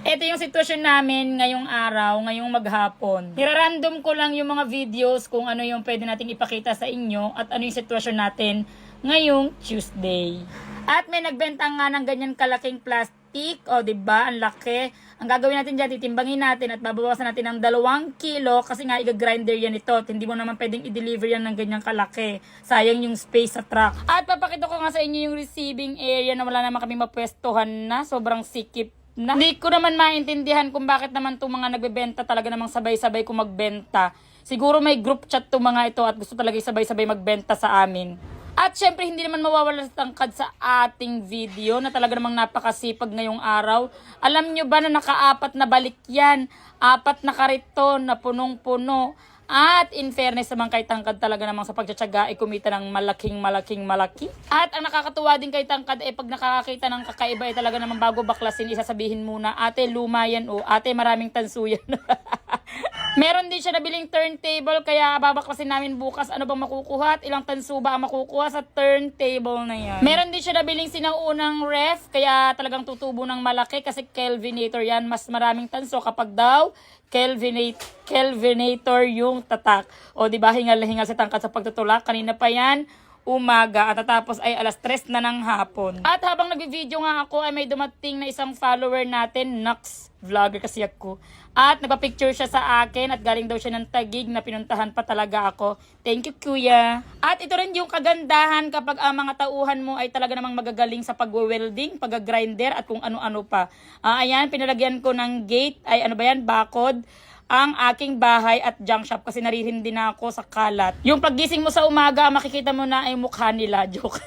Ito yung sitwasyon namin ngayong araw, ngayong maghapon. Nirarandom ko lang yung mga videos kung ano yung pwede nating ipakita sa inyo at ano yung sitwasyon natin ngayong Tuesday. At may nagbenta nga ng ganyan kalaking plastic, o diba, ang laki. Ang gagawin natin dyan, titimbangin natin at babawasan natin ng 2 kilo kasi nga i-grinder yan ito. At hindi mo naman pwedeng i-deliver yan ng ganyang kalaki. Sayang yung space sa truck. At papakita ko nga sa inyo yung receiving area na wala naman kami mapwestuhan na. Sobrang sikip na. Hindi ko naman maintindihan kung bakit naman itong mga nagbebenta talaga namang sabay-sabay kung magbenta. Siguro may group chat itong mga ito at gusto talaga sabay-sabay magbenta sa amin. At syempre hindi naman mawawala sa tangkad sa ating video na talaga namang napakasipag ngayong araw. Alam nyo ba na naka-4 na balik yan? 4 na kariton na punong-puno. At in fairness naman kay Tangkad talaga namang sa pagtsatsaga ay kumita ng malaki. At ang nakakatuwa din kay Tangkad ay pag nakakakita ng kakaiba ay talaga namang bago baklasin isasabihin muna, ate luma yan o ate maraming tanso yan. Meron din siya nabiling turntable kaya babaklasin namin bukas ano bang makukuha at ilang tanso ba ang makukuha sa turntable na yan. Meron din siya nabiling sinaunang ref kaya talagang tutubo ng malaki kasi Kelvinator yan, mas maraming tanso kapag daw Kelvinator yung tatak. O diba hingal-hingal si Tangkad sa pagtutulak. Kanina pa yan, umaga. At tatapos ay 3:00 na ng hapon. At habang nag-video nga ako ay may dumating na isang follower natin, Nox vlogger kasi ako. At nagpa-picture siya sa akin at galing daw siya ng Taguig na pinuntahan pa talaga ako. Thank you, kuya. At ito rin yung kagandahan kapag ang mga tauhan mo ay talaga namang magagaling sa pag-welding, pag-grinder at kung ano-ano pa. Ayan, pinalagyan ko ng gate, ay ano ba yan, bakod ang aking bahay at junk shop kasi naririndi na ako sa kalat. Yung paggising mo sa umaga, makikita mo na ay mukha nila. Joke.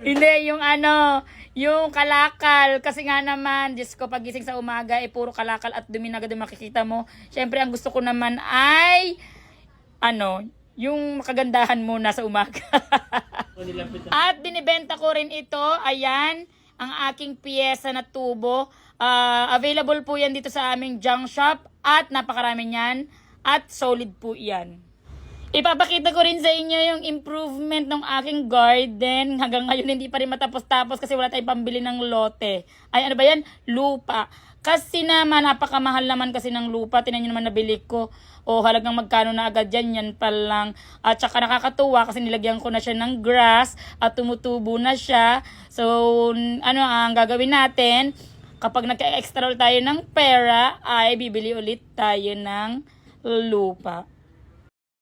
Hindi, yung kalakal. Kasi nga naman, Diyos ko, pagising sa umaga, puro kalakal at dumi na agad yung makikita mo. Siyempre, ang gusto ko naman ay, yung makagandahan muna sa umaga. At binibenta ko rin ito, ayan, ang aking piyesa na tubo. Available po yan dito sa aming junk shop at napakarami niyan at solid po yan. Ipapakita ko rin sa inyo yung improvement ng aking garden. Hanggang ngayon hindi pa rin matapos-tapos kasi wala tayong pambili ng lote. Ay ano ba yan? Lupa. Kasi naman napakamahal naman kasi ng lupa. Tinan nyo naman nabili ko. O halagang magkano na agad yan. Yan pa lang. At saka nakakatuwa kasi nilagyan ko na siya ng grass at tumutubo na siya. So ang gagawin natin? Kapag nagka-extra tayo ng pera, ay bibili ulit tayo ng lupa.